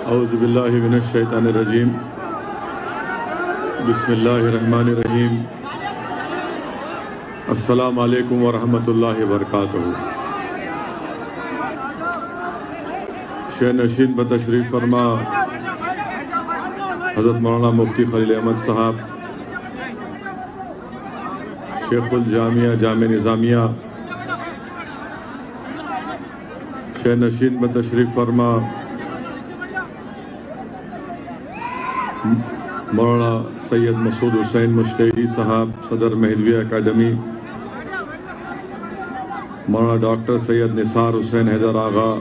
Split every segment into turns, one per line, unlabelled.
اعوذ باللہ من الشیطان الرجیم بسم اللہ الرحمن الرحیم السلام علیکم ورحمۃ اللہ وبرکاتہ۔ شہ نشین بتشریف فرما حضرت مولانا مفتی خلیل احمد صاحب، شیخ الجامعہ جامع نظامیہ، شہ نشین بتشریف فرما مولانا سید مسعود حسین مشتیری صاحب، صدر مہدویہ اکیڈمی، مولانا ڈاکٹر سید نثار حسین حیدر آغا،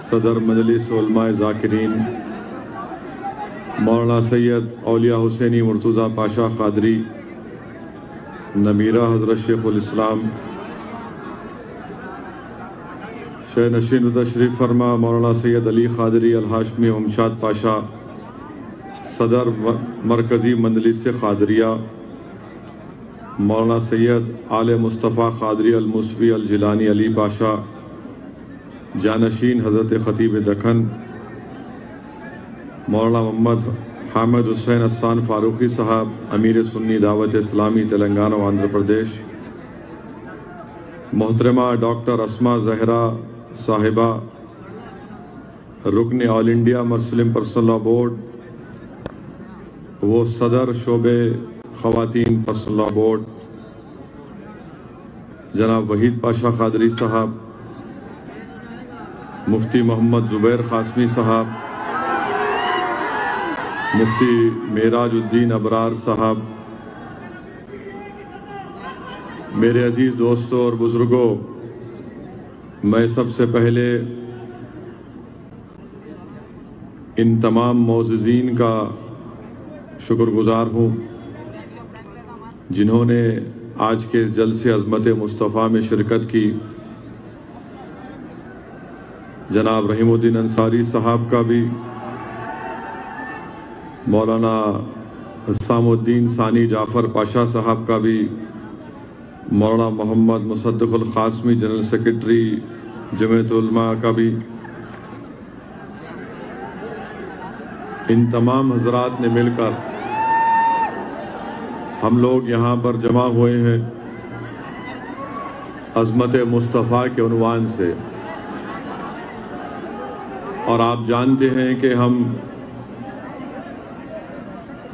صدر مجلس علماء ذاکرین، مولانا سید اولیاء حسینی مرتضیٰ پاشا قادری، نمیرہ حضرت شیخ الاسلام، شہ نشین تشریف فرما مولانا سید علی قادری الہاشمی امشاد پاشا، صدر مرکزی مجلس قادریہ، مولانا سید آل مصطفیٰ قادری الموسوی الجیلانی علی پاشا، جانشین حضرت خطیب دکن، مولانا محمد حامد حسین احسان فاروقی صاحب، امیر سنی دعوت اسلامی تلنگانہ و آندھرا پردیش، محترمہ ڈاکٹر اسما زہرا صاحبہ، رکن All India Muslim Personal Law Board, وہ صدر شعبے خواتین پرسنل لاء بورڈ، جناب وحید پاشا قادری صاحب، مفتی محمد زبیر قاسمی صاحب، مفتی معراج الدین ابرار صاحب، میرے عزیز دوستوں اور بزرگوں، میں سب سے پہلے ان تمام معززین کا شکر گزار ہوں جنہوں نے آج کے جلسے عظمت مصطفیٰ میں شرکت کی۔ جناب رحیم الدین انصاری صاحب کا بھی، مولانا حسام الدین ثانی جعفر پاشا صاحب کا بھی، مولانا محمد مصدق القاسمی جنرل سیکرٹری جمعیت علماء کا بھی، ان تمام حضرات نے مل کر ہم لوگ یہاں پر جمع ہوئے ہیں عظمت مصطفیٰ کے عنوان سے، اور آپ جانتے ہیں کہ ہم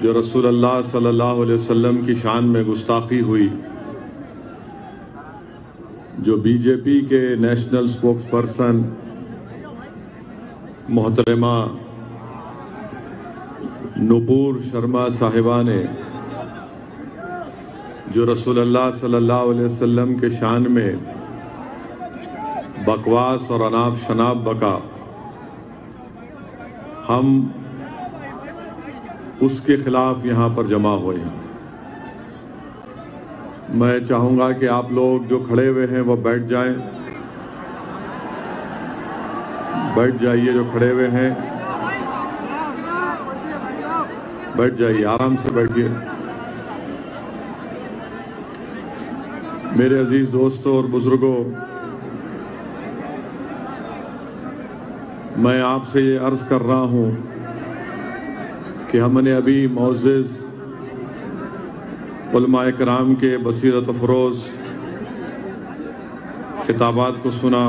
جو رسول اللہ صلی اللہ علیہ وسلم کی شان میں گستاخی ہوئی، جو بی جے پی کے نیشنل سپوکس پرسن محترمہ نپور شرما صاحبہ نے جو رسول اللہ صلی اللہ علیہ وسلم کے شان میں بکواس اور اناپ شناپ بکا، ہم اس کے خلاف یہاں پر جمع ہوئے ہیں۔ میں چاہوں گا کہ آپ لوگ جو کھڑے ہوئے ہیں وہ بیٹھ جائیں، بیٹھ جائیے، جو کھڑے ہوئے ہیں بیٹھ جائیے، آرام سے بیٹھیے۔ میرے عزیز دوستوں اور بزرگوں، میں آپ سے یہ عرض کر رہا ہوں کہ ہم نے ابھی معزز علماء کرام کے بصیرت افروز خطابات کو سنا،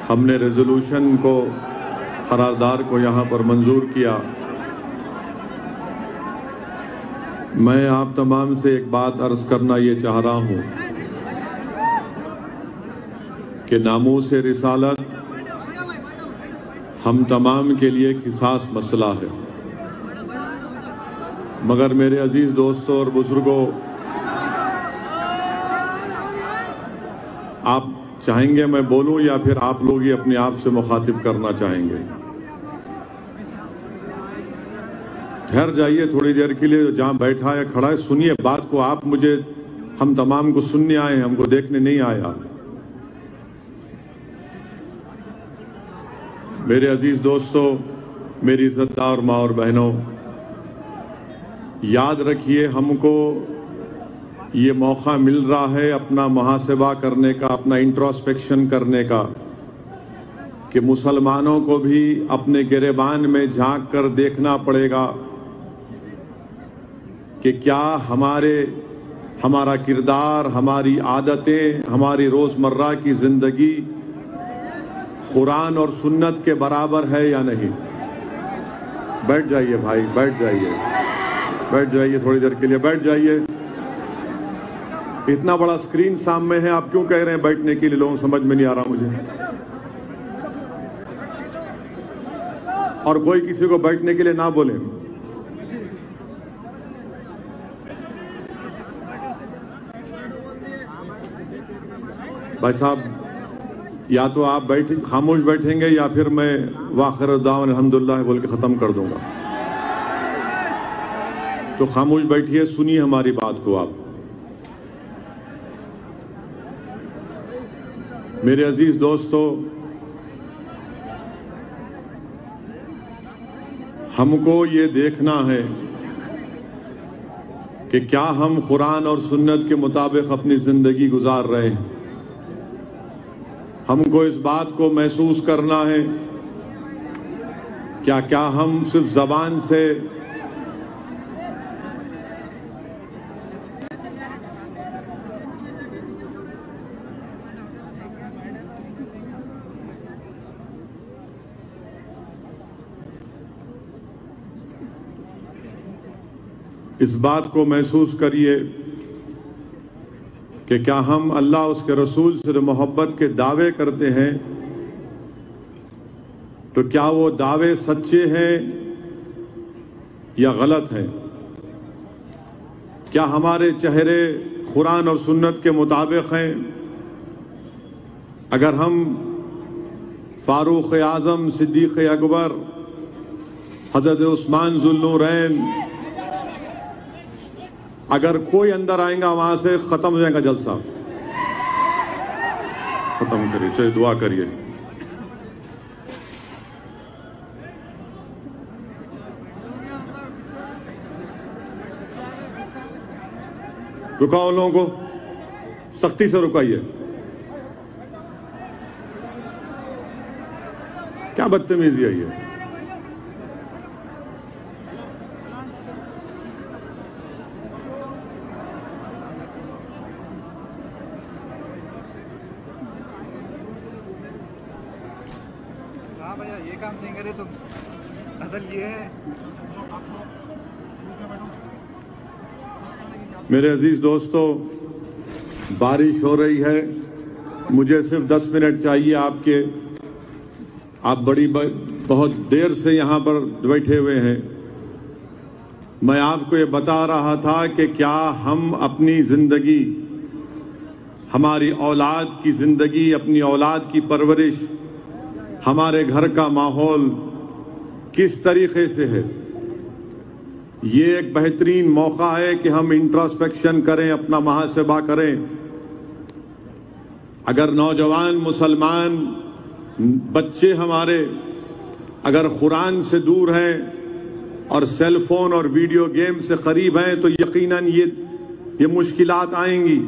ہم نے ریزولوشن کو، قرارداد کو یہاں پر منظور کیا۔ میں آپ تمام سے ایک بات عرض کرنا یہ چاہ رہا ہوں کہ ناموس رسالت ہم تمام کے لیے ایک حساس مسئلہ ہے، مگر میرے عزیز دوستوں اور بزرگوں، آپ چاہیں گے میں بولوں یا پھر آپ لوگ ہی اپنے آپ سے مخاطب کرنا چاہیں گے؟ ٹھہر جائیے تھوڑی دیر کے لیے، جہاں بیٹھا ہے کھڑا ہے سنیے بات کو، آپ مجھے، ہم تمام کو سننے آئے ہیں، ہم کو دیکھنے نہیں آیا۔ میرے عزیز دوستوں، میری عزت دار ماں اور بہنوں، یاد رکھیے ہم کو یہ موقع مل رہا ہے اپنا محاسبہ کرنے کا، اپنا انٹروسپیکشن کرنے کا، کہ مسلمانوں کو بھی اپنے گریبان میں جھانک کر دیکھنا پڑے گا کہ کیا ہمارا کردار، ہماری عادتیں، ہماری روزمرہ کی زندگی قرآن اور سنت کے برابر ہے یا نہیں۔ بیٹھ جائیے بھائی، بیٹھ جائیے تھوڑی دیر کے لیے، بیٹھ جائیے۔ اتنا بڑا سکرین سامنے ہے، آپ کیوں کہہ رہے ہیں بیٹھنے کے لیے؟ لوگوں سمجھ میں نہیں آ رہا مجھے۔ اور کوئی کسی کو بیٹھنے کے لیے نہ بولے۔ بھائی صاحب، یا تو آپ خاموش بیٹھیں گے یا پھر میں وآخر دعوانا الحمدللہ بول کے ختم کر دوں گا۔ تو خاموش بیٹھیے، سنیے ہماری بات کو آپ۔ میرے عزیز دوستو، ہم کو یہ دیکھنا ہے کہ کیا ہم قرآن اور سنت کے مطابق اپنی زندگی گزار رہے ہیں۔ ہم کو اس بات کو محسوس کرنا ہے کیا ہم صرف زبان سے اس بات کو محسوس کریے کہ کیا ہم اللہ اس کے رسول سے محبت کے دعوے کرتے ہیں تو کیا وہ دعوے سچے ہیں یا غلط ہیں؟ کیا ہمارے چہرے قرآن اور سنت کے مطابق ہیں؟ اگر ہم فاروق اعظم، صدیق اکبر، حضرت عثمان ذو النورین، اگر کوئی اندر آئیں گا وہاں سے ختم ہو جائے گا جلسہ۔ ختم کریے، چلیے دعا کریے۔ رکاؤ لوگوں کو، سختی سے رکائیے۔ کیا بدتمیزی ہے یہ؟
یہ کام نہیں کرے تو اصل یہ ہے۔
میرے عزیز دوستو، بارش ہو رہی ہے، مجھے صرف 10 منٹ چاہیے آپ کے۔ آپ بہت دیر سے یہاں پر بیٹھے ہوئے ہیں۔ میں آپ کو یہ بتا رہا تھا کہ کیا ہم اپنی زندگی، ہماری اولاد کی زندگی، اپنی اولاد کی پرورش، ہمارے گھر کا ماحول کس طریقے سے ہے؟ یہ ایک بہترین موقع ہے کہ ہم انٹراسپیکشن کریں، اپنا محاسبہ کریں۔ اگر نوجوان مسلمان بچے ہمارے اگر قرآن سے دور ہیں اور سیل فون اور ویڈیو گیم سے قریب ہیں تو یقیناً یہ مشکلات آئیں گی۔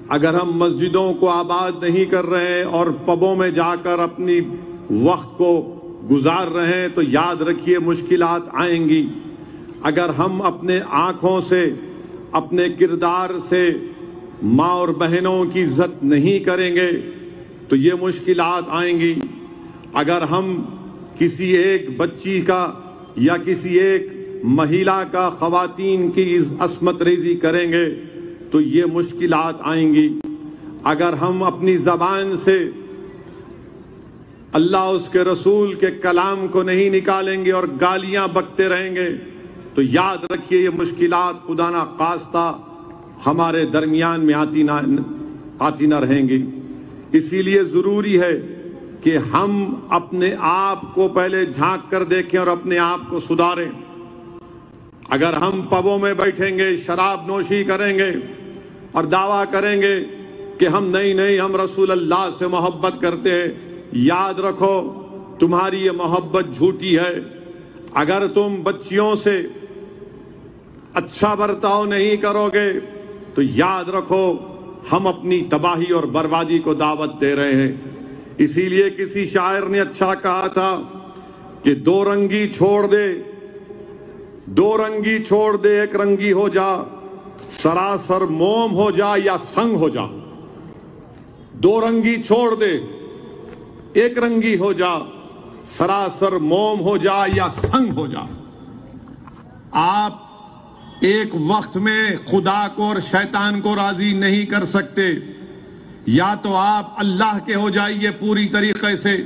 اگر ہم مسجدوں کو آباد نہیں کر رہے ہیں اور پبوں میں جا کر اپنی وقت کو گزار رہے ہیں تو یاد رکھیے مشکلات آئیں گی۔ اگر ہم اپنے آنکھوں سے، اپنے کردار سے ماں اور بہنوں کی عزت نہیں کریں گے تو یہ مشکلات آئیں گی۔ اگر ہم کسی ایک بچی کا یا کسی ایک مہیلا کا خواتین کی عصمت ریزی کریں گے تو یہ مشکلات آئیں گی۔ اگر ہم اپنی زبان سے اللہ اس کے رسول کے کلام کو نہیں نکالیں گے اور گالیاں بکتے رہیں گے تو یاد رکھیے یہ مشکلات خدا نہ خواستہ ہمارے درمیان میں آتی نہ رہیں گی۔ اسی لیے ضروری ہے کہ ہم اپنے آپ کو پہلے جھانک کر دیکھیں اور اپنے آپ کو سدھاریں۔ اگر ہم پبوں میں بیٹھیں گے، شراب نوشی کریں گے اور دعویٰ کریں گے کہ ہم نہیں ہم رسول اللہ سے محبت کرتے ہیں، یاد رکھو تمہاری یہ محبت جھوٹی ہے۔ اگر تم بچیوں سے اچھا برتاؤ نہیں کرو گے تو یاد رکھو ہم اپنی تباہی اور بربادی کو دعوت دے رہے ہیں۔ اسی لیے کسی شاعر نے اچھا کہا تھا کہ دو رنگی چھوڑ دے، دو رنگی چھوڑ دے، ایک رنگی ہو جا، سراسر موم ہو جا یا سنگ ہو جا۔ دو رنگی چھوڑ دے، ایک رنگی ہو جا، سراسر موم ہو جا یا سنگ ہو جا۔ آپ ایک وقت میں خدا کو اور شیطان کو راضی نہیں کر سکتے، یا تو آپ اللہ کے ہو جائیے پوری طریقے سے،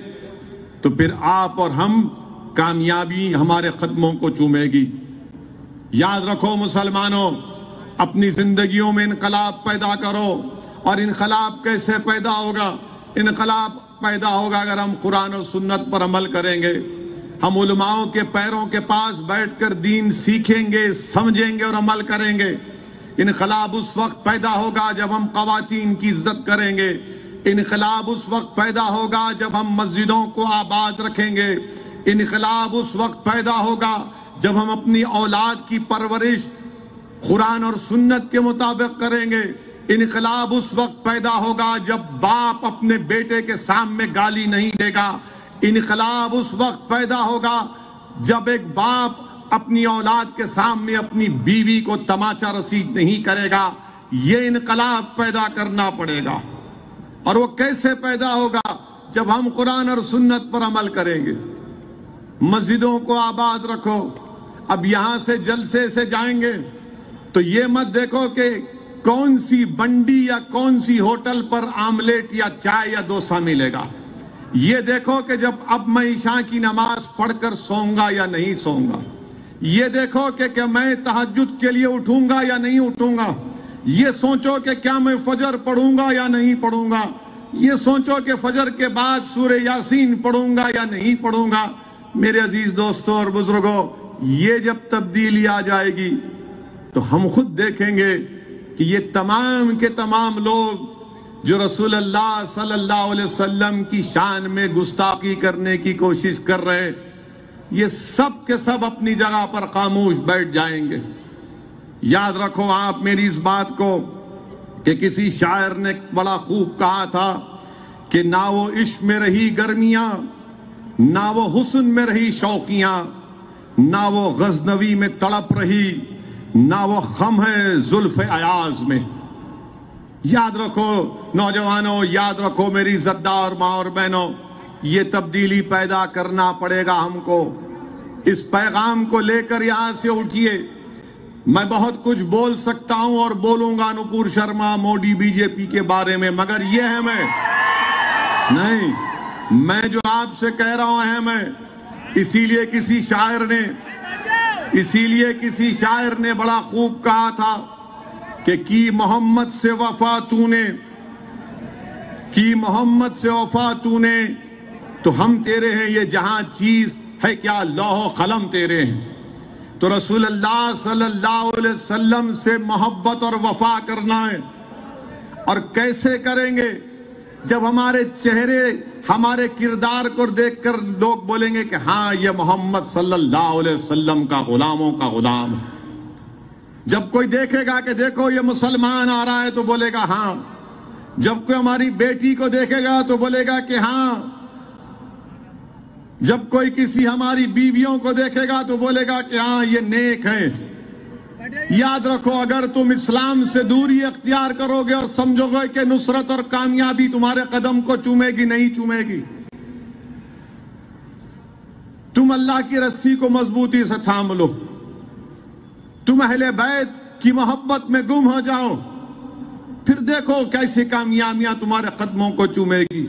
تو پھر آپ اور ہم کامیابی ہمارے قدموں کو چومے گی۔ یاد رکھو مسلمانوں، اپنی زندگیوں میں انقلاب پیدا کرو۔ اور انقلاب کیسے پیدا ہوگا؟ انقلاب پیدا ہوگا اگر ہم قرآن و سنت پر عمل کریں گے، ہم علماؤں کے پیروں کے پاس بیٹھ کر دین سیکھیں گے، سمجھیں گے اور عمل کریں گے۔ انقلاب اس وقت پیدا ہوگا جب ہم خواتین کی عزت کریں گے۔ انقلاب اس وقت پیدا ہوگا جب ہم مسجدوں کو آباد رکھیں گے۔ انقلاب اس وقت پیدا ہوگا جب ہم اپنی اولاد کی پرورش قرآن اور سنت کے مطابق کریں گے۔ انقلاب اس وقت پیدا ہوگا جب باپ اپنے بیٹے کے سامنے گالی نہیں دے گا۔ انقلاب اس وقت پیدا ہوگا جب ایک باپ اپنی اولاد کے سامنے اپنی بیوی کو تماچا رسید نہیں کرے گا۔ یہ انقلاب پیدا کرنا پڑے گا۔ اور وہ کیسے پیدا ہوگا؟ جب ہم قرآن اور سنت پر عمل کریں گے۔ مسجدوں کو آباد رکھو۔ اب یہاں سے جلسے سے جائیں گے تو یہ مت دیکھو کہ کون سی بنڈی یا کون سی ہوٹل پر آملیٹ یا چائے یا ڈوسا ملے گا۔ یہ دیکھو کہ جب اب میں عشاء کی نماز پڑھ کر سوؤں گا یا نہیں سوؤں گا۔ یہ دیکھو کہ میں تہجد کے لیے اٹھوں گا یا نہیں اٹھوں گا۔ یہ سوچو کہ کیا میں فجر پڑھوں گا یا نہیں پڑھوں گا۔ یہ سوچو کہ فجر کے بعد سورہ یاسین پڑھوں گا یا نہیں پڑھوں گا۔ میرے عزیز دوستوں اور بزرگوں، یہ جب تبدیلی آ جائے گی تو ہم خود دیکھیں گے کہ یہ تمام کے تمام لوگ جو رسول اللہ صلی اللہ علیہ وسلم کی شان میں گستاخی کرنے کی کوشش کر رہے، یہ سب کے سب اپنی جگہ پر خاموش بیٹھ جائیں گے۔ یاد رکھو آپ میری اس بات کو کہ کسی شاعر نے بڑا خوب کہا تھا کہ نہ وہ عشق میں رہی گرمیاں، نہ وہ حسن میں رہی شوقیاں، نہ وہ غزنوی میں تڑپ رہی، نہ وہ خم ہے زلف ایاز میں۔ یاد رکھو نوجوانوں، یاد رکھو میری زدار ماں اور بہنوں، یہ تبدیلی پیدا کرنا پڑے گا ہم کو۔ اس پیغام کو لے کر یہاں سے اٹھیے۔ میں بہت کچھ بول سکتا ہوں اور بولوں گا نپور شرما، موڈی، بی جے پی کے بارے میں، مگر یہ اہم ہے نہیں، میں جو آپ سے کہہ رہا ہوں اہم ہے۔ اسی لیے کسی شاعر نے بڑا خوب کہا تھا کہ کی محمد سے وفا تو نے تو ہم تیرے ہیں، یہ جہاں چیز ہے کیا لوح و قلم تیرے ہیں۔ تو رسول اللہ صلی اللہ علیہ وسلم سے محبت اور وفا کرنا ہے۔ اور کیسے کریں گے؟ جب ہمارے چہرے، ہمارے کردار کو دیکھ کر لوگ بولیں گے کہ ہاں یہ محمد صلی اللہ علیہ وسلم کا غلاموں کا غلام ہے۔ جب کوئی دیکھے گا کہ دیکھو یہ مسلمان آ رہا ہے تو بولے گا ہاں۔ جب کوئی ہماری بیٹی کو دیکھے گا تو بولے گا کہ ہاں۔ جب کوئی کسی ہماری بیویوں کو دیکھے گا تو بولے گا کہ ہاں یہ نیک ہیں۔ یاد رکھو اگر تم اسلام سے دوری اختیار کرو گے اور سمجھو گے کہ نصرت اور کامیابی تمہارے قدم کو چومے گی، نہیں چومے گی۔ تم اللہ کی رسی کو مضبوطی سے تھام لو، تم اہل بیت کی محبت میں گم ہو جاؤ، پھر دیکھو کیسی کامیابیاں تمہارے قدموں کو چومے گی۔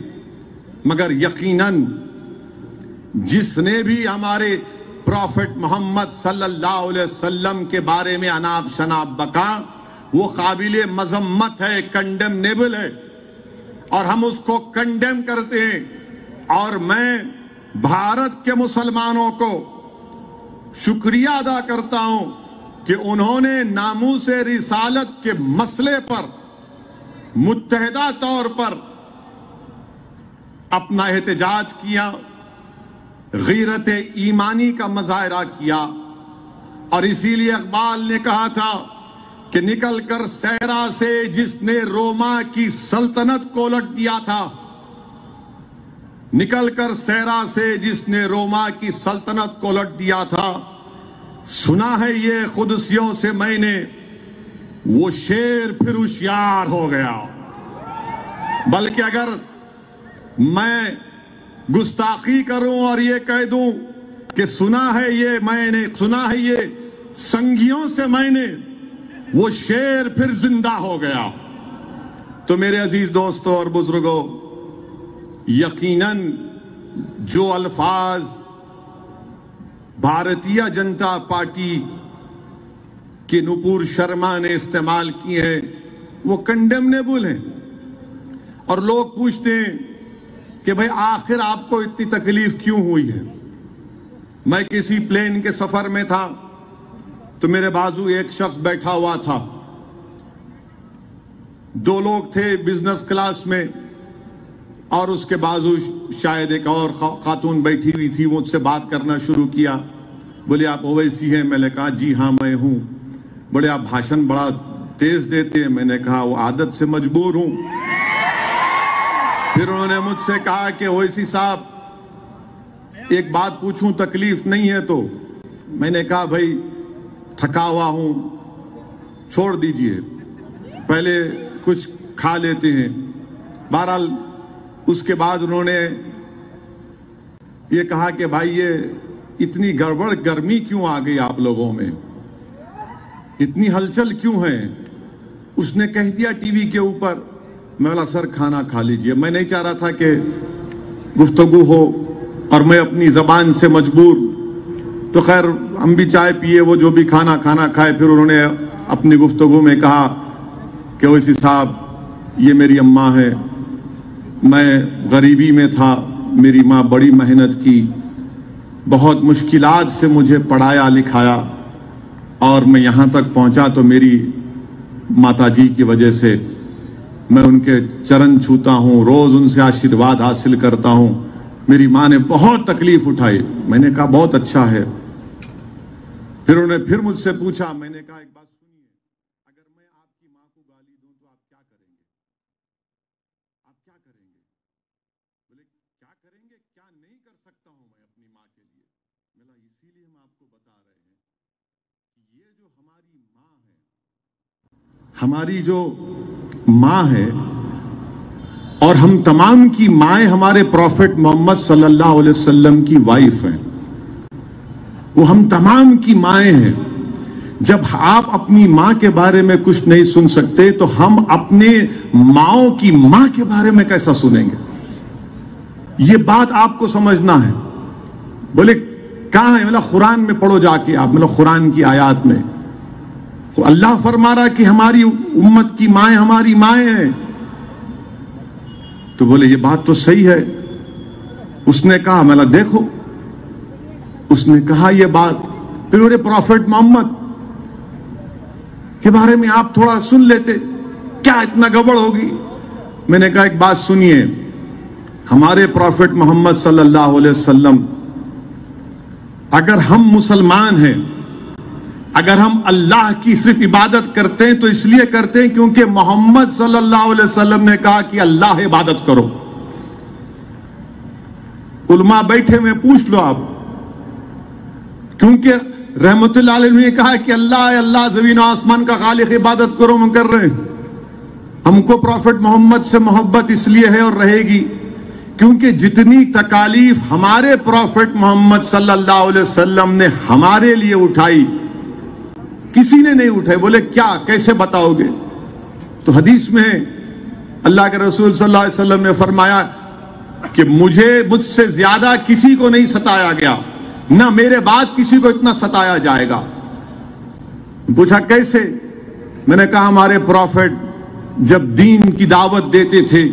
مگر یقیناً جس نے بھی ہمارے پروفٹ محمد صلی اللہ علیہ وسلم کے بارے میں اناب شناب بکا، وہ قابل مذمت ہے، کنڈیمنیبل ہے، اور ہم اس کو کنڈیم کرتے ہیں۔ اور میں بھارت کے مسلمانوں کو شکریہ ادا کرتا ہوں کہ انہوں نے ناموس رسالت کے مسئلے پر متحدہ طور پر اپنا احتجاج کیا، غیرت ایمانی کا مظاہرہ کیا۔ اور اسی لیے اقبال نے کہا تھا کہ نکل کر صحرا سے جس نے روما کی سلطنت کو الٹ دیا تھا، نکل کر سیرا سے جس نے روما کی سلطنت کو الٹ دیا تھا، سنا ہے یہ قدسیوں سے میں نے، وہ شیر پھر ہوشیار ہو گیا۔ بلکہ اگر میں گستاخی کروں اور یہ کہہ دوں کہ سنا ہے یہ سنگیوں سے میں نے، وہ شیر پھر زندہ ہو گیا، تو میرے عزیز دوستوں اور بزرگوں، یقیناً جو الفاظ بھارتیہ جنتا پارٹی کے نپور شرما نے استعمال کیے ہیں وہ کنڈیمنیبل ہیں، اور لوگ پوچھتے ہیں کہ بھئی آخر آپ کو اتنی تکلیف کیوں ہوئی ہے؟ میں کسی پلین کے سفر میں تھا تو میرے بازو ایک شخص بیٹھا ہوا تھا، دو لوگ تھے بزنس کلاس میں، اور اس کے بازو شاید ایک اور خاتون بیٹھی ہوئی تھی، مجھ سے بات کرنا شروع کیا، بولے آپ اویسی ہیں؟ میں نے کہا جی ہاں میں ہوں۔ بڑے آپ بھاشن بڑا تیز دیتے ہیں۔ میں نے کہا وہ عادت سے مجبور ہوں۔ پھر انہوں نے مجھ سے کہا کہ اویسی صاحب ایک بات پوچھوں، تکلیف نہیں ہے تو؟ میں نے کہا بھائی تھکا ہوا ہوں، چھوڑ دیجئے، پہلے کچھ کھا لیتے ہیں۔ بہرحال اس کے بعد انہوں نے یہ کہا کہ بھائی یہ اتنی گڑبڑ گرمی کیوں آ گئی آپ لوگوں میں، اتنی ہلچل کیوں ہے؟ اس نے کہہ دیا ٹی وی کے اوپر۔ میں بولا سر کھانا کھا لیجئے، میں نہیں چاہ رہا تھا کہ گفتگو ہو اور میں اپنی زبان سے مجبور، تو خیر ہم بھی چائے پیے، وہ جو بھی کھانا کھائے۔ پھر انہوں نے اپنی گفتگو میں کہا کہ اویسی صاحب یہ میری اماں ہے، میں غریبی میں تھا، میری ماں بڑی محنت کی، بہت مشکلات سے مجھے پڑھایا لکھایا، اور میں یہاں تک پہنچا تو میری ماتا جی کی وجہ سے۔ میں ان کے چرن چھوتا ہوں، روز ان سے آشیرواد حاصل کرتا ہوں۔ میری ماں نے بہت تکلیف اٹھائی۔ میں نے کہا بہت اچھا ہے۔ پھر انہوں نے پھر مجھ سے پوچھا، میں نے کہا ایک بات سنیے، اگر میں آپ کی ماں کو گالی دوں تو آپ کیا کریں گے؟ آپ کیا کریں گے؟ بولے کیا کریں گے؟ کیا نہیں کر سکتا ہوں میں اپنی ماں کے لیے؟ میں نے اسی لیے ہم آپ کو بتا رہے ہیں کہ یہ جو ہماری ماں ہے، ہماری جو ماں ہے، اور ہم تمام کی مائیں ہمارے پروفٹ محمد صلی اللہ علیہ وسلم کی وائف ہیں، وہ ہم تمام کی مائیں ہیں۔ جب آپ اپنی ماں کے بارے میں کچھ نہیں سن سکتے تو ہم اپنے ماؤں کی ماں کے بارے میں کیسا سنیں گے؟ یہ بات آپ کو سمجھنا ہے۔ بولے کہاں ہے؟ مطلب قرآن میں پڑھو جا کے آپ، مطلب قرآن کی آیات میں اللہ فرما رہا کہ ہماری امت کی مائیں ہماری مائیں ہیں۔ تو بولے یہ بات تو صحیح ہے۔ اس نے کہا، میں نے دیکھو، اس نے کہا یہ بات، پھر میرے پروفٹ محمد کے بارے میں آپ تھوڑا سن لیتے، کیا اتنا گڑبڑ ہوگی؟ میں نے کہا ایک بات سنیے، ہمارے پروفٹ محمد صلی اللہ علیہ وسلم، اگر ہم مسلمان ہیں، اگر ہم اللہ کی صرف عبادت کرتے ہیں تو اس لیے کرتے ہیں کیونکہ محمد صلی اللہ علیہ وسلم نے کہا کہ اللہ عبادت کرو۔ علماء بیٹھے ہوئے پوچھ لو آپ، کیونکہ رحمت اللہ علیہ نے کہا کہ اللہ زمین و آسمان کا خالق، عبادت کرو، ہم کر رہے ہیں۔ ہم کو پروفٹ محمد سے محبت اس لیے ہے اور رہے گی کیونکہ جتنی تکالیف ہمارے پروفٹ محمد صلی اللہ علیہ وسلم نے ہمارے لیے اٹھائی کسی نے نہیں اٹھائی۔ بولے کیا، کیسے بتاؤ گے؟ تو حدیث میں اللہ کے رسول صلی اللہ علیہ وسلم نے فرمایا کہ مجھ سے زیادہ کسی کو نہیں ستایا گیا، نہ میرے بعد کسی کو اتنا ستایا جائے گا۔ پوچھا کیسے؟ میں نے کہا ہمارے پروفٹ جب دین کی دعوت دیتے تھے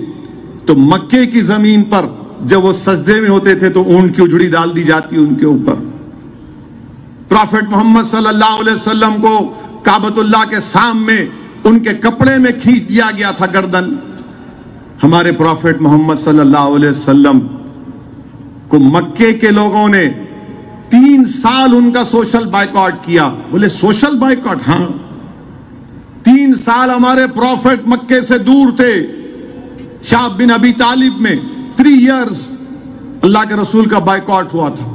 تو مکے کی زمین پر جب وہ سجدے میں ہوتے تھے تو اونٹ کی اجڑی ڈال دی جاتی ان کے اوپر۔ پروفٹ محمد صلی اللہ علیہ وسلم کو کعبۃ اللہ کے سامنے ان کے کپڑے میں کھینچ دیا گیا تھا گردن۔ ہمارے پروفٹ محمد صلی اللہ علیہ وسلم کو مکے کے لوگوں نے 3 سال ان کا سوشل بائیکاٹ کیا۔ بولے سوشل بائیکاٹ؟ ہاں، 3 سال ہمارے پروفٹ مکے سے دور تھے، شعب بن ابی طالب میں 3 years اللہ کے رسول کا بائیکاٹ ہوا تھا.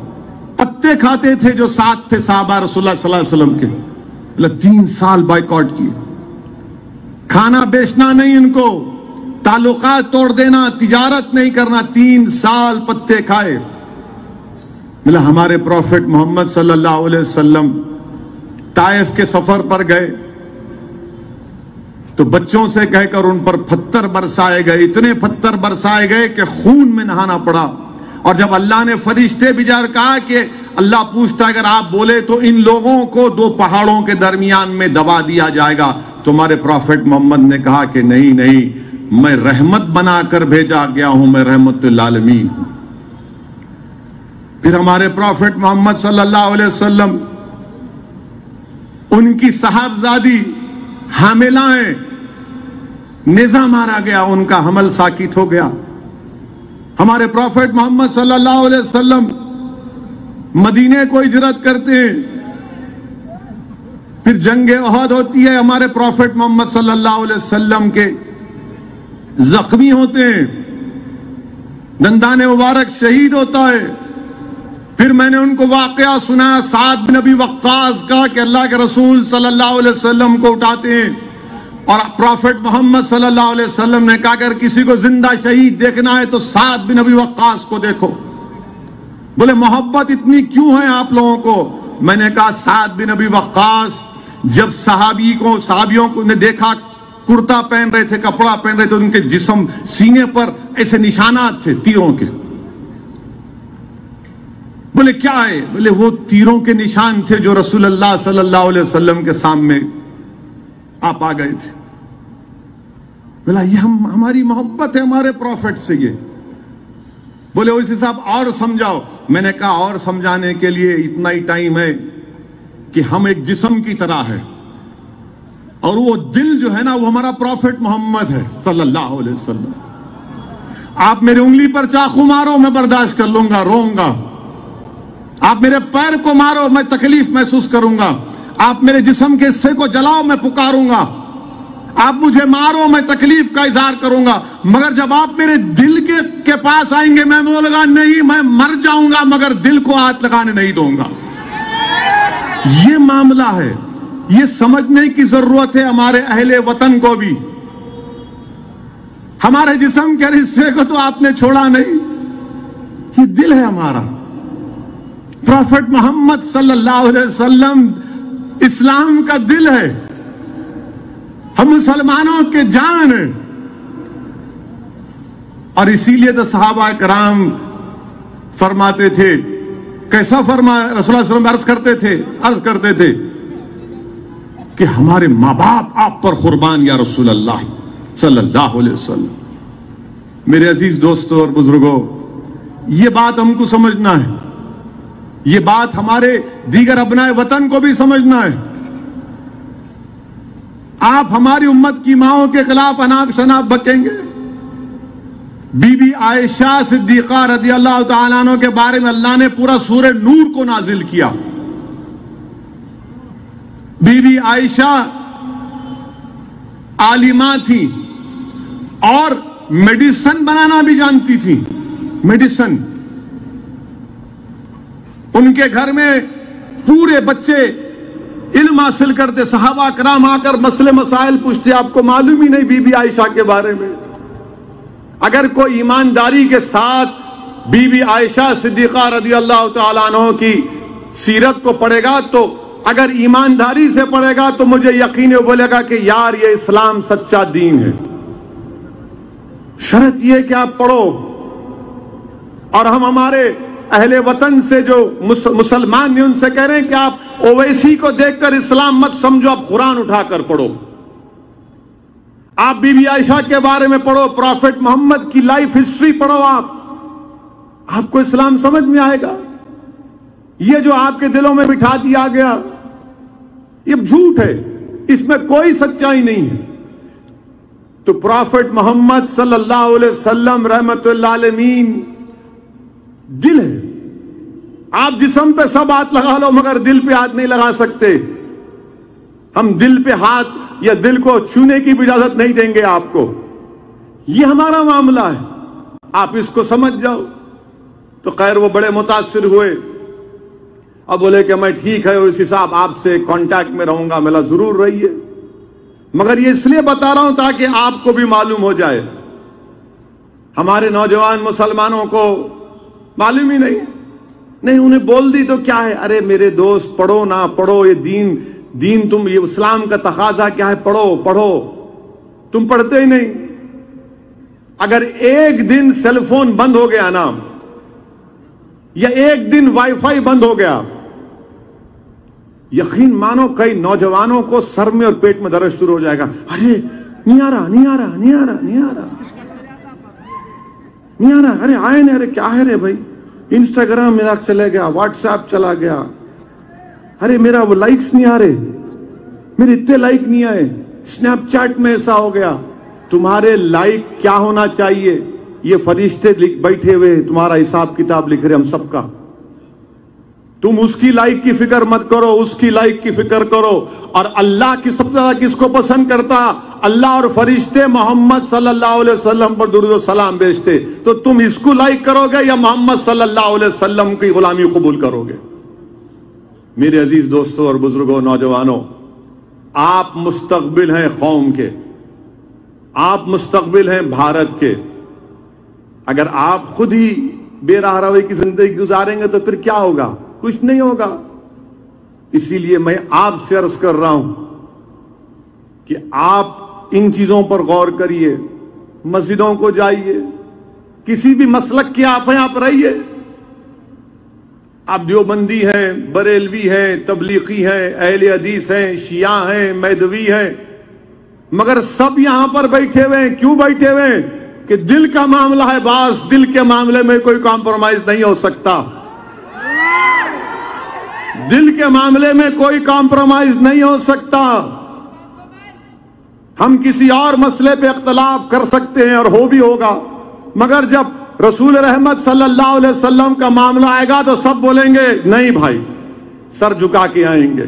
پتے کھاتے تھے جو ساتھ تھے صحابہ رسول اللہ صلی اللہ علیہ وسلم کے. 3 سال بائیکاٹ کیے. کھانا بیچنا نہیں ان کو, تعلقات توڑ دینا, تجارت نہیں کرنا. 3 سال پتے کھائے. ہمارے پروفٹ محمد صلی اللہ علیہ وسلم طائف کے سفر پر گئے تو بچوں سے کہہ کر ان پر پتھر برسائے گئے. اتنے پتھر برسائے گئے کہ خون میں نہانا پڑا. اور جب اللہ نے فرشتے بھیجا کہا کہ اللہ پوچھتا اگر آپ بولے تو ان لوگوں کو 2 پہاڑوں کے درمیان میں دبا دیا جائے گا, تو ہمارے پروفٹ محمد نے کہا کہ نہیں نہیں, میں رحمت بنا کر بھیجا گیا ہوں, میں رحمت للعالمین ہوں. پھر ہمارے پروفٹ محمد صلی اللہ علیہ وسلم, ان کی صاحبزادی حاملہ ہیں, نیزہ مارا گیا, ان کا حمل ساکت ہو گیا. ہمارے پروفٹ محمد صلی اللہ علیہ وسلم مدینے کو ہجرت کرتے ہیں. پھر جنگ احد ہوتی ہے, ہمارے پروفٹ محمد صلی اللہ علیہ وسلم کے زخمی ہوتے ہیں, دندان مبارک شہید ہوتا ہے. پھر میں نے ان کو واقعہ سنا سعد بن ابی وقاص کا کہ اللہ کے رسول صلی اللہ علیہ وسلم کو اٹھاتے ہیں اور پروفٹ محمد صلی اللہ علیہ وسلم نے کہا اگر کسی کو زندہ شہید دیکھنا ہے تو سعد بن ابی وقاص کو دیکھو. بولے محبت اتنی کیوں ہے آپ لوگوں کو؟ میں نے کہا سعد بن ابی وقاص جب صحابیوں کو نے دیکھا کرتا پہن رہے تھے, کپڑا پہن رہے تھے, ان کے جسم سینے پر ایسے نشانات تھے تیروں کے. بولے کیا ہے؟ بولے وہ تیروں کے نشان تھے جو رسول اللہ صلی اللہ علیہ وسلم کے سامنے آپ آ گئے تھے. بولا یہ ہماری محبت ہے ہمارے پروفٹ سے. یہ بولے اسی صاحب اور سمجھاؤ. میں نے کہا اور سمجھانے کے لیے اتنا ہی ٹائم ہے کہ ہم ایک جسم کی طرح ہے اور وہ دل جو ہے نا وہ ہمارا پروفٹ محمد ہے صلی اللہ علیہ وسلم. آپ میرے انگلی پر چاقو مارو میں برداشت کر لوں گا, روؤں گا. آپ میرے پیر کو مارو میں تکلیف محسوس کروں گا. آپ میرے جسم کے حصے کو جلاؤ میں پکاروں گا. آپ مجھے مارو میں تکلیف کا اظہار کروں گا. مگر جب آپ میرے دل کے پاس آئیں گے میں بولوں گا نہیں میں مر جاؤں گا مگر دل کو ہاتھ لگانے نہیں دوں گا. یہ معاملہ ہے. یہ سمجھنے کی ضرورت ہے ہمارے اہل وطن کو بھی. ہمارے جسم کے حصے کو تو آپ نے چھوڑا نہیں, یہ دل ہے ہمارا. پروفٹ محمد صلی اللہ علیہ وسلم اسلام کا دل ہے, ہم مسلمانوں کے جان ہیں. اور اسی لیے تو صحابہ کرام فرماتے تھے, کیسا فرمایا رسول اللہ صلی اللہ علیہ وسلم عرض کرتے تھے کہ ہمارے ماں باپ آپ پر قربان یا رسول اللہ صلی اللہ علیہ وسلم. میرے عزیز دوستوں اور بزرگوں, یہ بات ہم کو سمجھنا ہے, یہ بات ہمارے دیگر ابنائے وطن کو بھی سمجھنا ہے. آپ ہماری امت کی ماؤں کے خلاف اناپ شناپ بکیں گے. بی بی عائشہ صدیقہ رضی اللہ تعالیٰ عنہ کے بارے میں اللہ نے پورا سورہ نور کو نازل کیا. بی بی عائشہ عالمہ تھی اور میڈیسن بنانا بھی جانتی تھی. میڈیسن ان کے گھر میں پورے بچے علم حاصل کرتے. صحابہ کرام آ کر مسئلے مسائل پوچھتے, آپ کو معلوم ہی نہیں بی بی عائشہ کے بارے میں. اگر کوئی ایمانداری کے ساتھ بی بی عائشہ صدیقہ رضی اللہ تعالیٰ عنہ کی سیرت کو پڑھے گا تو اگر ایمانداری سے پڑھے گا تو مجھے یقین ہے بولے گا کہ یار یہ اسلام سچا دین ہے. شرط یہ کہ آپ پڑھو. اور ہم ہمارے اہل وطن سے جو مسلمان ہیں ان سے کہہ رہے ہیں کہ آپ اویسی کو دیکھ کر اسلام مت سمجھو, آپ قرآن اٹھا کر پڑھو. آپ بی بی عائشہ کے بارے میں پڑھو, پروفٹ محمد کی لائف ہسٹری پڑھو. آپ کو اسلام سمجھ میں آئے گا. یہ جو آپ کے دلوں میں بٹھا دیا گیا یہ جھوٹ ہے, اس میں کوئی سچائی نہیں ہے. تو پروفٹ محمد صلی اللہ علیہ وسلم رحمت اللہ علیہ دل ہے. آپ جسم پہ سب ہاتھ لگا لو مگر دل پہ ہاتھ نہیں لگا سکتے. ہم دل پہ ہاتھ یا دل کو چھونے کی بھی اجازت نہیں دیں گے آپ کو. یہ ہمارا معاملہ ہے, آپ اس کو سمجھ جاؤ. تو خیر وہ بڑے متاثر ہوئے. اب بولے کہ میں ٹھیک ہے اس حساب آپ سے کانٹیکٹ میں رہوں گا. ملا ضرور رہیے, مگر یہ اس لیے بتا رہا ہوں تاکہ آپ کو بھی معلوم ہو جائے. ہمارے نوجوان مسلمانوں کو معلوم ہی نہیں, انہیں بول دی تو کیا ہے, ارے میرے دوست پڑھو نہ پڑھو, یہ دین تم, یہ اسلام کا تقاضا کیا ہے, پڑھو. تم پڑھتے ہی نہیں. اگر ایک دن سیل فون بند ہو گیا نا, یا ایک دن وائی فائی بند ہو گیا, یقین مانو کئی نوجوانوں کو سر میں اور پیٹ میں درد شروع ہو جائے گا. ارے نہیں آ رہا, ارے آئے نہیں, ارے کیا ہے رے بھائی, انسٹاگرام میرا چلے گیا, واٹس ایپ چلا گیا, ارے میرا وہ لائکس نہیں آ رہے, میرے اتنے لائک نہیں آئے, اسنیپ چیٹ میں ایسا ہو گیا. تمہارے لائک کیا ہونا چاہیے, یہ فرشتے بیٹھے ہوئے تمہارا حساب کتاب لکھ رہے ہم سب کا. تم اس کی لائک کی فکر مت کرو, اس کی لائک کی فکر کرو. اور اللہ کی سب سے زیادہ کس کو پسند کرتا, اللہ اور فرشتے محمد صلی اللہ علیہ وسلم پر درود و سلام بھیجتے. تو تم اس کو لائک کرو گے یا محمد صلی اللہ علیہ وسلم کی غلامی قبول کرو گے؟ میرے عزیز دوستوں اور بزرگوں, نوجوانوں, آپ مستقبل ہیں قوم کے, آپ مستقبل ہیں بھارت کے. اگر آپ خود ہی بے راہ روی کی زندگی گزاریں گے تو پھر کیا ہوگا؟ کچھ نہیں ہوگا. اسی لیے میں آپ سے عرض کر رہا ہوں کہ آپ ان چیزوں پر غور کریے, مسجدوں کو جائیے, کسی بھی مسلک کے آپ رہیے. آپ دیوبندی ہیں, بریلوی ہیں, تبلیغی ہیں, اہل حدیث ہیں, شیعہ ہیں, میدوی ہیں, مگر سب یہاں پر بیٹھے ہوئے ہیں. کیوں بیٹھے ہوئے ہیں؟ کہ دل کا معاملہ ہے باس, دل کے معاملے میں کوئی کمپرومائز نہیں ہو سکتا. دل کے معاملے میں کوئی کمپرومائز نہیں ہو سکتا. ہم کسی اور مسئلے پہ اختلاف کر سکتے ہیں اور ہو بھی ہوگا, مگر جب رسول رحمت صلی اللہ علیہ وسلم کا معاملہ آئے گا تو سب بولیں گے نہیں بھائی, سر جھکا کے آئیں گے.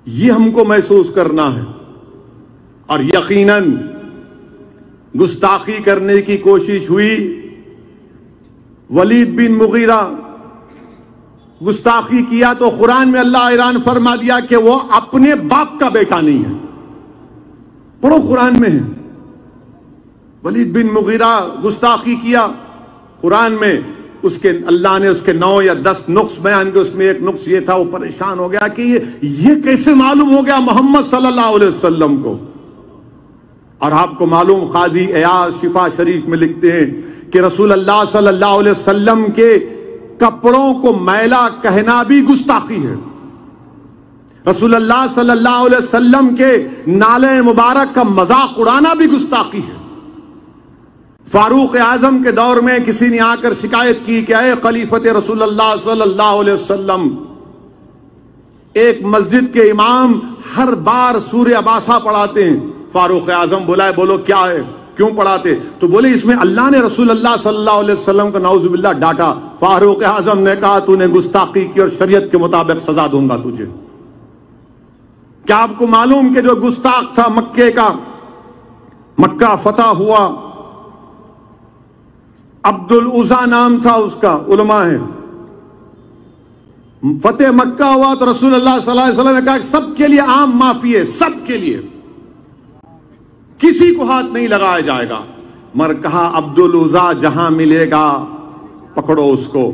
یہ ہم کو محسوس کرنا ہے. اور یقیناً گستاخی کرنے کی کوشش ہوئی. ولید بن مغیرہ گستاخی کیا تو قرآن میں اللہ اعلان فرما دیا کہ وہ اپنے باپ کا بیٹا نہیں ہے. پڑھو قرآن میں ہے. ولید بن مغیرہ گستاخی کیا, قرآن میں اس کے اللہ نے اس کے 9 یا 10 نقص بیان کے, اس میں ایک نقص یہ تھا, وہ پریشان ہو گیا کہ یہ کیسے معلوم ہو گیا محمد صلی اللہ علیہ وسلم کو. اور آپ کو معلوم, قاضی ایاز شفا شریف میں لکھتے ہیں کہ رسول اللہ صلی اللہ علیہ وسلم کے کپڑوں کو میلا کہنا بھی گستاخی ہے. رسول اللہ صلی اللہ علیہ وسلم کے نالے مبارک کا مذاق اڑانا بھی گستاخی ہے. فاروق اعظم کے دور میں کسی نے آ کر شکایت کی کہ اے خلیفت رسول اللہ صلی اللہ علیہ وسلم, ایک مسجد کے امام ہر بار سورہ عباسہ پڑھاتے ہیں. فاروق اعظم بلائے, بولو کیا ہے, کیوں پڑھاتے؟ تو بولے اس میں اللہ نے رسول اللہ صلی اللہ علیہ وسلم کو نعوذ باللہ ڈانٹا. فاروق اعظم نے کہا تو نے گستاخی کی اور شریعت کے مطابق سزا دوں گا تجھے. کیا آپ کو معلوم کہ جو گستاخ تھا مکے کا, مکہ فتح ہوا, عبد العزا نام تھا اس کا, علماء ہیں, فتح مکہ ہوا تو رسول اللہ صلی اللہ علیہ وسلم نے کہا کہ سب کے لیے عام معافی ہے, سب کے لیے, کسی کو ہاتھ نہیں لگایا جائے گا. مر کہا عبد العزا جہاں ملے گا پکڑو اس کو.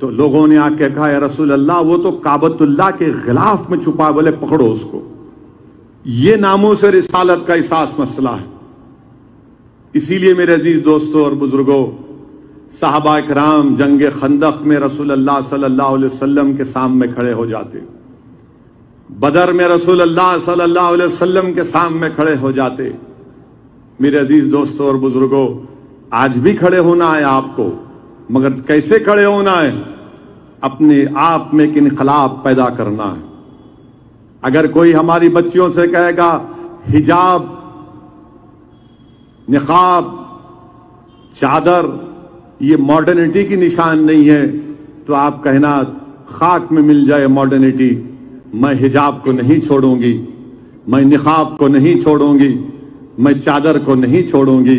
تو لوگوں نے آ کے کہا یا رسول اللہ وہ تو کعبۃ اللہ کے غلاف میں چھپا, بولے پکڑو اس کو. یہ ناموس رسالت کا احساس مسئلہ ہے. اسی لیے میرے عزیز دوستوں اور بزرگوں, صحابہ کرام جنگ خندق میں رسول اللہ صلی اللہ علیہ وسلم کے سامنے کھڑے ہو جاتے, بدر میں رسول اللہ صلی اللہ علیہ وسلم کے سامنے کھڑے ہو جاتے. میرے عزیز دوستوں اور بزرگوں, آج بھی کھڑے ہونا ہے آپ کو, مگر کیسے کھڑے ہونا ہے؟ اپنے آپ میں ایک انقلاب پیدا کرنا ہے. اگر کوئی ہماری بچیوں سے کہے گا حجاب, نقاب, چادر یہ ماڈرنٹی کی نشان نہیں ہے, تو آپ کہنا خاک میں مل جائے ماڈرنٹی, میں حجاب کو نہیں چھوڑوں گی, میں نقاب کو نہیں چھوڑوں گی, میں چادر کو نہیں چھوڑوں گی.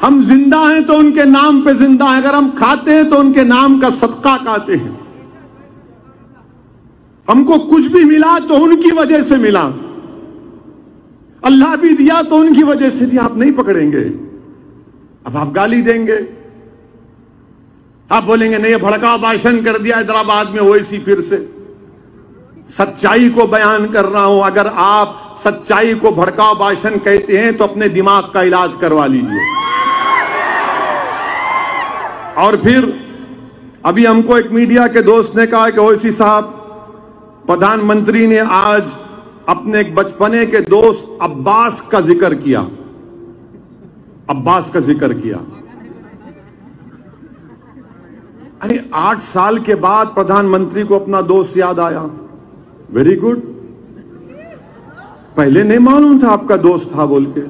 ہم زندہ ہیں تو ان کے نام پہ زندہ ہیں، اگر ہم کھاتے ہیں تو ان کے نام کا صدقہ کھاتے ہیں۔ ہم کو کچھ بھی ملا تو ان کی وجہ سے ملا، اللہ بھی دیا تو ان کی وجہ سے دیا۔ آپ نہیں پکڑیں گے، اب آپ گالی دیں گے، آپ بولیں گے نہیں یہ بھڑکاؤ بھاشن کر دیا حیدرآباد میں اویسی پھر سے۔ سچائی کو بیان کر رہا ہوں، اگر آپ سچائی کو بھڑکاؤ بھاشن کہتے ہیں تو اپنے دماغ کا علاج کروا لیجئے۔ اور پھر ابھی ہم کو ایک میڈیا کے دوست نے کہا کہ اویسی صاحب، پردھان منتری نے آج اپنے ایک بچپنے کے دوست عباس کا ذکر کیا، عباس کا ذکر کیا۔ 8 سال کے بعد پردھان منتری کو اپنا دوست یاد آیا، ویری گڈ، پہلے نہیں معلوم تھا آپ کا دوست تھا بول کے۔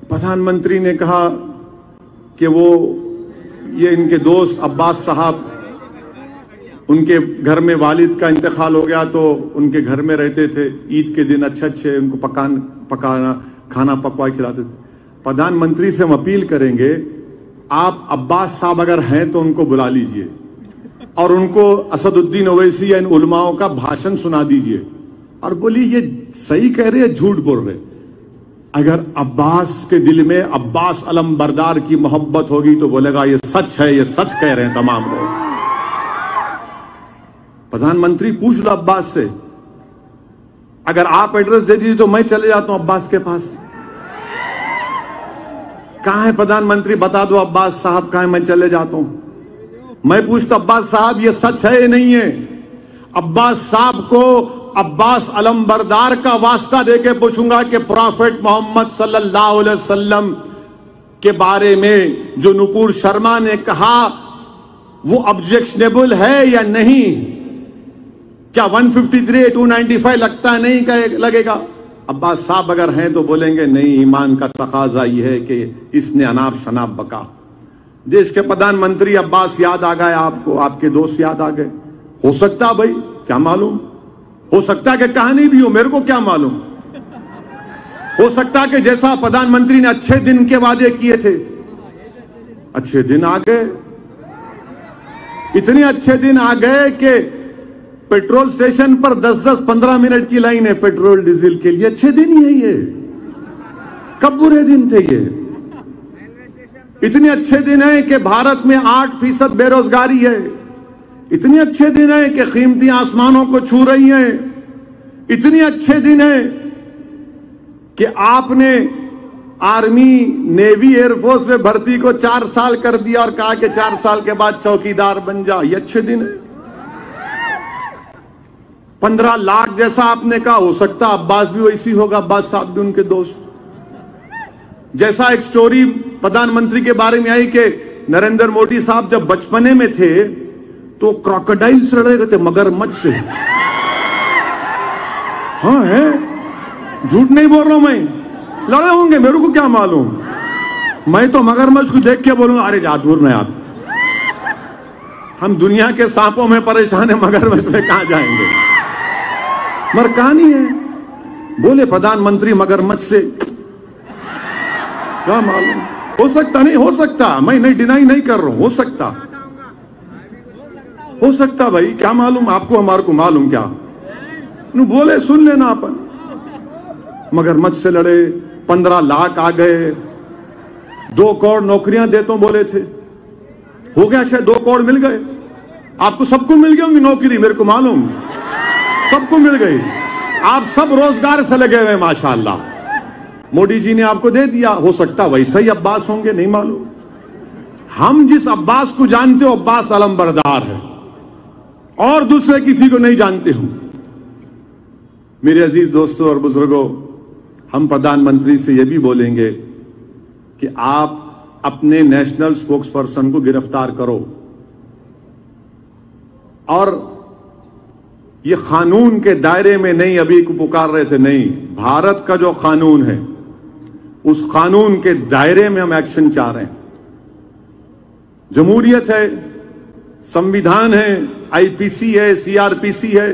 پردھان منتری نے کہا کہ وہ یہ ان کے دوست عباس صاحب، ان کے گھر میں والد کا انتقال ہو گیا تو ان کے گھر میں رہتے تھے، عید کے دن اچھے ان کو پکانا کھانا پکوا کھلاتے تھے۔ پردھان منتری سے ہم اپیل کریں گے آپ عباس صاحب اگر ہیں تو ان کو بلا لیجئے اور ان کو اسد الدین اویسی یا ان علماؤں کا بھاشن سنا دیجئے اور بولیے یہ صحیح کہہ رہے جھوٹ بول رہے۔ اگر عباس کے دل میں عباس علم بردار کی محبت ہوگی تو بولے گا یہ سچ ہے، یہ سچ کہہ رہے ہیں تمام لوگ۔ پردھان منتری پوچھ لو عباس سے، اگر آپ ایڈریس دے دیجیے تو میں چلے جاتا ہوں عباس کے پاس۔ کہاں ہے پردھان منتری بتا دو عباس صاحب کہاں ہے، میں چلے جاتا ہوں۔ میں پوچھتا عباس صاحب یہ سچ ہے یا نہیں ہے؟ عباس صاحب کو عباس علم بردار کا واسطہ دے کے پوچھوں گا کہ پروفیٹ محمد صلی اللہ علیہ وسلم کے بارے میں جو نپور شرما نے کہا وہ آبجیکشنیبل ہے یا نہیں؟ کیا 153 295 لگتا ہے نہیں کہ لگے گا؟ عباس صاحب اگر ہیں تو بولیں گے نہیں، ایمان کا تقاضا یہ ہے کہ اس نے اناپ شناپ بکا۔ دیش کے پردھان منتری عباس یاد آ گئے آپ کو، آپ کے دوست یاد آ گئے۔ ہو سکتا بھائی، کیا معلوم، ہو سکتا ہے کہ کہانی بھی ہو، میرے کو کیا معلوم۔ ہو سکتا ہے کہ جیسا پردھان منتری نے اچھے دن کے وعدے کیے تھے اچھے دن آ گئے، اتنے اچھے دن آ گئے کہ پیٹرول سٹیشن پر 10-15 منٹ کی لائن ہے پیٹرول ڈیزل کے لیے۔ اچھے دن ہی ہے یہ، کب برے دن تھے یہ؟ اتنے اچھے دن ہیں کہ بھارت میں 8% بے روزگاری ہے، اتنے اچھے دن ہیں کہ قیمتیں آسمانوں کو چھو رہی ہیں، اتنے اچھے دن ہیں کہ آپ نے آرمی نیوی ایئر فورس میں بھرتی کو 4 سال کر دیا اور کہا کہ 4 سال کے بعد چوکیدار بن جا۔ یہ اچھے دن ہیں۔ 15 لاکھ جیسا آپ نے کہا، ہو سکتا عباس بھی ویسی ہوگا، عباس صاحب بھی ان کے دوست۔ جیسا ایک سٹوری پردھان منتری کے بارے میں آئی کہ نریندر مودی صاحب جب بچپنے میں تھے تو کراکوڈائل سے لڑے گئے تھے، مگرمچھ سے۔ ہاں ہے، جھوٹ نہیں بول رہا ہوں میں، لڑے ہوں گے، میرے کو کیا معلوم۔ میں تو مگرمچھ کو دیکھ کے بولوں گا ارے جا دور نہیں آپ، ہم دنیا کے سانپوں میں پریشان ہیں، مگرمچھ میں کہاں جائیں گے؟ مگر کہانی ہے، بولے پردھان منتری مگرمچھ سے، کیا معلوم، ہو سکتا نہیں ہو سکتا، میں نہیں ڈینائی نہیں کر رہا ہوں، ہو سکتا بھائی، کیا معلوم آپ کو ہمارے کو معلوم کیا؟ بولے سن لینا اپن، مگرمچھ سے لڑے، 15 لاکھ آ گئے، 2 کروڑ نوکریاں دیتا ہوں بولے تھے، ہو گیا شاید 2 کروڑ مل گئے آپ کو، سب کو مل گئی ہوں گی نوکری، میرے کو معلوم، سب کو مل گئی، آپ سب روزگار سے لگے ہوئے ماشاءاللہ، مودی جی نے آپ کو دے دیا۔ ہو سکتا ویسا ہی عباس ہوں گے، نہیں معلوم۔ ہم جس عباس کو جانتے ہو عباس علم بردار ہے، اور دوسرے کسی کو نہیں جانتے ہوں۔ میرے عزیز دوستوں اور بزرگوں، ہم پردھان منتری سے یہ بھی بولیں گے کہ آپ اپنے نیشنل سپوکس پرسن کو گرفتار کرو، اور یہ قانون کے دائرے میں نہیں، ابھی کو پکار رہے تھے، نہیں، بھارت کا جو قانون ہے اس قانون کے دائرے میں ہم ایکشن چاہ رہے ہیں۔ جمہوریت ہے، سمویدھان ہے، آئی پی سی ہے، CRPC ہے،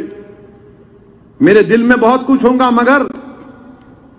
میرے دل میں بہت کچھ ہوگا، مگر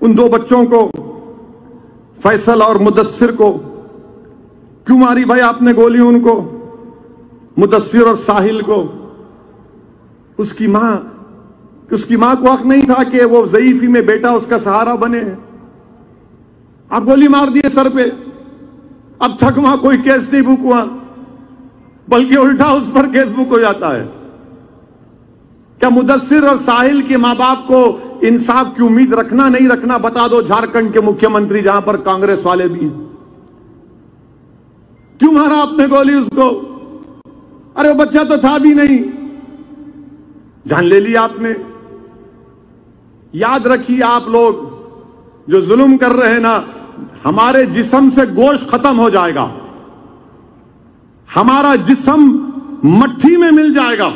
ان دو بچوں کو، فیصل اور مدثر کو. کیوں ماری بھائی آپ نے گولی ان کو، مدثر اور ساحل کو؟ اس کی ماں کو حق نہیں تھا کہ وہ ضعیفی میں بیٹا اس کا سہارا بنے؟ آپ گولی مار دیے سر پہ. اب تک وہاں کوئی کیس نہیں بک ہوا، بلکہ الٹا اس پر کیس بک ہو جاتا ہے. کیا مدثر اور ساحل کے ماں باپ کو انصاف کی امید رکھنا نہیں رکھنا؟ بتا دو جھارکھنڈ کے مکھیہ منتری جہاں پر کانگریس والے بھی ہیں. کیوں مارا آپ نے گولی اس کو؟ ارے وہ بچہ تو تھا بھی نہیں، جان لے لی آپ نے. یاد رکھیے آپ لوگ جو ظلم کر رہے ہیں نا، ہمارے جسم سے گوشت ختم ہو جائے گا، ہمارا جسم مٹھی میں مل جائے گا،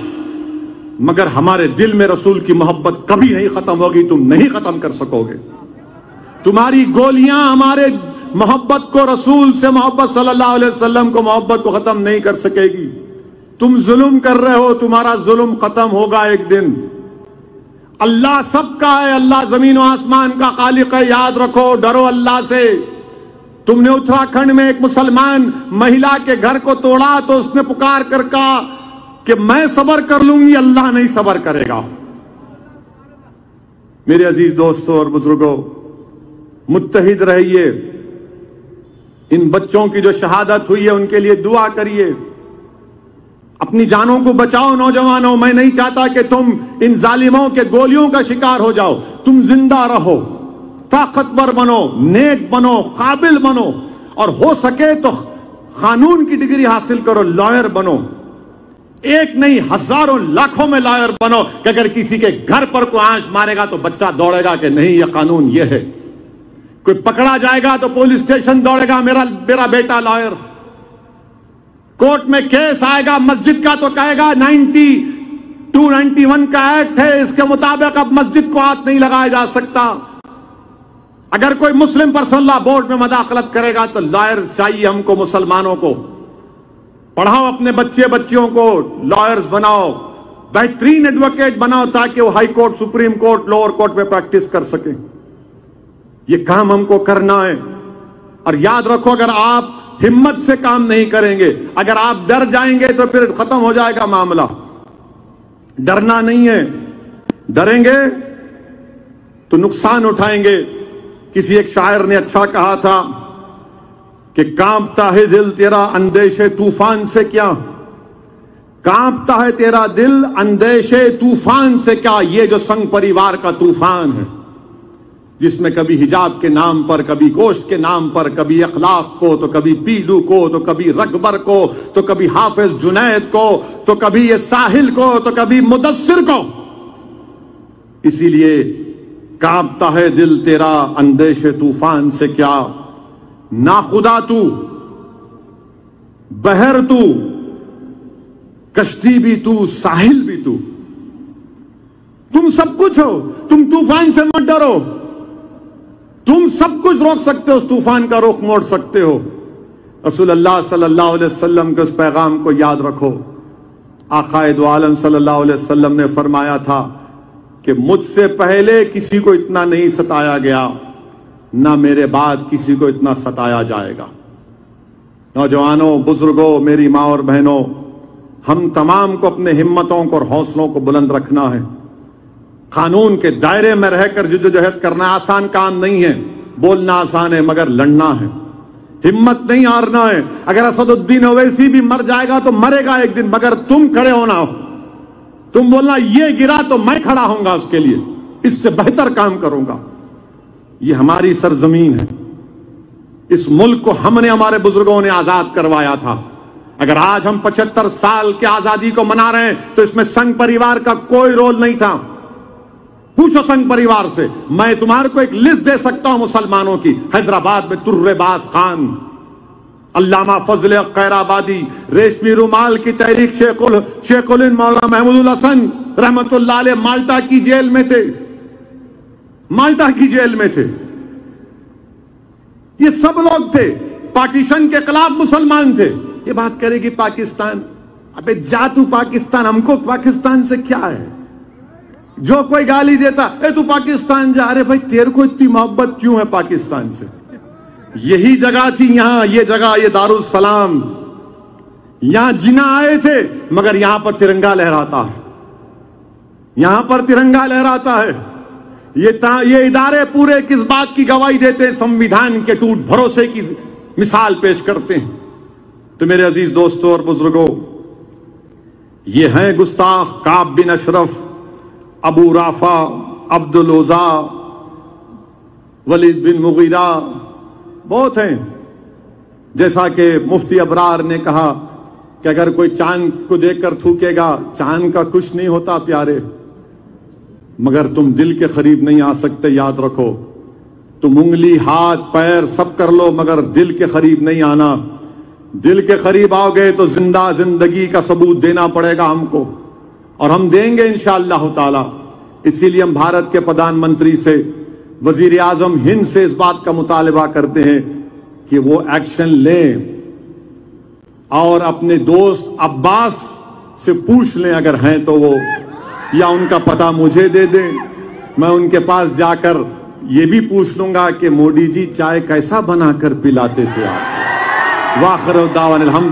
مگر ہمارے دل میں رسول کی محبت کبھی نہیں ختم ہوگی. تم نہیں ختم کر سکو گے. تمہاری گولیاں ہمارے محبت کو، رسول سے محبت صلی اللہ علیہ وسلم کو محبت کو ختم نہیں کر سکے گی. تم ظلم کر رہے ہو، تمہارا ظلم ختم ہوگا ایک دن. اللہ سب کا ہے، اللہ زمین و آسمان کا خالق ہے. یاد رکھو، ڈرو اللہ سے. تم نے اتراکھنڈ میں ایک مسلمان مہیلا کے گھر کو توڑا تو اس نے پکار کر کہا کہ میں صبر کر لوں گی، اللہ نہیں صبر کرے گا. میرے عزیز دوستوں اور بزرگوں، متحد رہیے. ان بچوں کی جو شہادت ہوئی ہے ان کے لیے دعا کریے. اپنی جانوں کو بچاؤ نوجوانوں. میں نہیں چاہتا کہ تم ان ظالموں کے گولیوں کا شکار ہو جاؤ. تم زندہ رہو، طاقتور بنو، نیک بنو، قابل بنو، اور ہو سکے تو قانون کی ڈگری حاصل کرو، لائر بنو. ایک نہیں، ہزاروں لاکھوں میں لائر بنو کہ اگر کسی کے گھر پر کوئی آنچ مارے گا تو بچہ دوڑے گا کہ نہیں یہ قانون یہ ہے. کوئی پکڑا جائے گا تو پولیس اسٹیشن دوڑے گا میرا بیٹا لائر. کورٹ میں کیس آئے گا مسجد کا تو کہے گا 9291 کا ایکٹ ہے، اس کے مطابق اب مسجد کو ہاتھ نہیں لگایا جا سکتا. اگر کوئی مسلم پرسنل لا بورڈ میں مداخلت کرے گا تو لائر چاہیے ہم کو. مسلمانوں کو پڑھاؤ، اپنے بچیوں کو لائرز بناؤ، بہترین ایڈوکیٹ بناؤ تاکہ وہ high court, supreme court, lower court میں پریکٹس کر سکیں. یہ کام ہم کو کرنا ہے. اور یاد رکھو، اگر آپ ہمت سے کام نہیں کریں گے، اگر آپ ڈر جائیں گے تو پھر ختم ہو جائے گا معاملہ. ڈرنا نہیں ہے. ڈریں گے تو نقصان اٹھائیں گے. کسی ایک شاعر نے اچھا کہا تھا کہ کانپتا ہے دل تیرا اندیشے طوفان سے کیا، کانپتا ہے تیرا دل اندیشے طوفان سے کیا. یہ جو سنگ پریوار کا طوفان ہے، جس میں کبھی حجاب کے نام پر، کبھی گوشت کے نام پر، کبھی اخلاق کو، تو کبھی پیلو کو، تو کبھی رکبر کو، تو کبھی حافظ جنید کو، تو کبھی یہ ساحل کو، تو کبھی مدثر کو. اسی لیے کانپتا ہے دل تیرا اندیشے طوفان سے کیا، ناخدا تو، بحر تو، کشتی بھی تو، ساحل بھی تو. تم سب کچھ ہو. تم طوفان سے مت ڈرو. تم سب کچھ روک سکتے ہو، اس طوفان کا رخ موڑ سکتے ہو. رسول اللہ صلی اللہ علیہ وسلم کے اس پیغام کو یاد رکھو. آقا دو عالم صلی اللہ علیہ وسلم نے فرمایا تھا کہ مجھ سے پہلے کسی کو اتنا نہیں ستایا گیا، نہ میرے بعد کسی کو اتنا ستایا جائے گا. نوجوانوں، بزرگوں، میری ماں اور بہنوں، ہم تمام کو اپنے ہمتوں کو اور حوصلوں کو بلند رکھنا ہے. قانون کے دائرے میں رہ کر جدوجہد کرنا آسان کام نہیں ہے. بولنا آسان ہے مگر لڑنا ہے. ہمت نہیں ہارنا ہے. اگر اسد الدین اویسی بھی مر جائے گا تو مرے گا ایک دن، مگر تم کھڑے ہونا. تم بولنا یہ گرا تو میں کھڑا ہوں گا اس کے لیے، اس سے بہتر کام کروں گا. یہ ہماری سرزمین ہے. اس ملک کو ہم نے، ہمارے بزرگوں نے آزاد کروایا تھا. اگر آج ہم 75 سال کی آزادی کو منا رہے ہیں تو اس میں سنگ پریوار کا کوئی رول نہیں تھا. پوچھو سنگ پریوار سے. میں تمہارے کو ایک لسٹ دے سکتا ہوں مسلمانوں کی. حیدرآباد میں تر باز خان، علامہ فضل خیر آبادی، ریشمی رومال کی تحریک شیخ الہند مولانا محمود الحسن رحمت اللہ علیہ مالٹا کی جیل میں تھے. مالٹا کی جیل میں تھے. یہ سب لوگ تھے. پارٹیشن کے خلاف مسلمان تھے. یہ بات کرے گی پاکستان. ابے جا تو پاکستان، ہم کو پاکستان سے کیا ہے؟ جو کوئی گالی دیتا اے تو پاکستان جا رہے، بھائی تیرے کو اتنی محبت کیوں ہے پاکستان سے؟ یہی جگہ تھی یہاں، یہ جگہ، یہ دارالسلام، یہاں جناح آئے تھے مگر یہاں پر ترنگا لہراتا ہے، یہاں پر ترنگا لہراتا ہے۔ یہ ادارے پورے کس بات کی گواہی دیتے ہیں؟ سمویدھان کے ٹوٹ بھروسے کی مثال پیش کرتے ہیں۔ تو میرے عزیز دوستوں اور بزرگوں، یہ ہیں گستاخ کعب بن اشرف، ابو رافع، عبد العزا، ولید بن مغیرہ، بہت ہیں۔ جیسا کہ مفتی ابرار نے کہا کہ اگر کوئی چاند کو دیکھ کر تھوکے گا، چاند کا کچھ نہیں ہوتا پیارے، مگر تم دل کے قریب نہیں آ سکتے، یاد رکھو۔ تم انگلی، ہاتھ، پیر سب کر لو مگر دل کے قریب نہیں آنا۔ دل کے قریب آؤ گے تو زندہ زندگی کا ثبوت دینا پڑے گا ہم کو، اور ہم دیں گے انشاءاللہ تعالی۔ اسی لیے ہم بھارت کے پردھان منتری سے، وزیر اعظم ہند سے اس بات کا مطالبہ کرتے ہیں کہ وہ ایکشن لیں، اور اپنے دوست عباس سے پوچھ لیں اگر ہیں تو وہ، یا ان کا پتہ مجھے دے دیں، میں ان کے پاس جا کر یہ بھی پوچھ لوں گا کہ مودی جی چائے کیسا بنا کر پلاتے تھے آپ۔ وآخر دعوانا الحمد